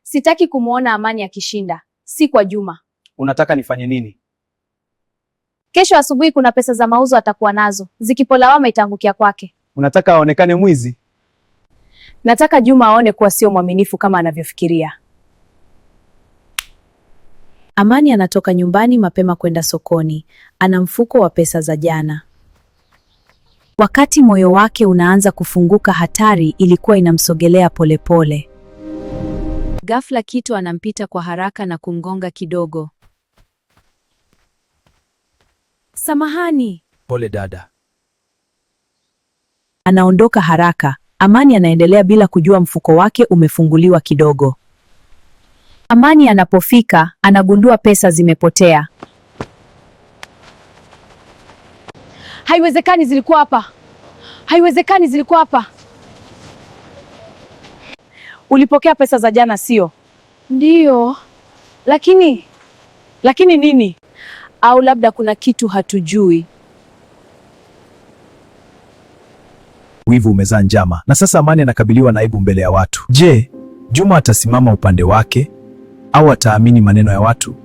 Sitaki kumuona Amani akishinda, si kwa Juma. Unataka nifanye nini? Kesho asubuhi kuna pesa za mauzo atakuwa nazo. Zikipolawama itaangukia kwake. Unataka aonekane mwizi? Nataka Juma aone kuwa sio mwaminifu kama anavyofikiria. Amani anatoka nyumbani mapema kwenda sokoni. Ana mfuko wa pesa za jana. Wakati moyo wake unaanza kufunguka, hatari ilikuwa inamsogelea polepole. Ghafla kitu anampita kwa haraka na kumgonga kidogo. Samahani. Pole dada. Anaondoka haraka. Amani anaendelea bila kujua mfuko wake umefunguliwa kidogo. Amani anapofika, anagundua pesa zimepotea. Haiwezekani zilikuwa hapa. Haiwezekani zilikuwa hapa. Ulipokea pesa za jana sio? Ndiyo. Lakini nini? Au labda kuna kitu hatujui. Wivu umezaa njama, na sasa Amani anakabiliwa na aibu mbele ya watu. Je, Juma atasimama upande wake au ataamini maneno ya watu?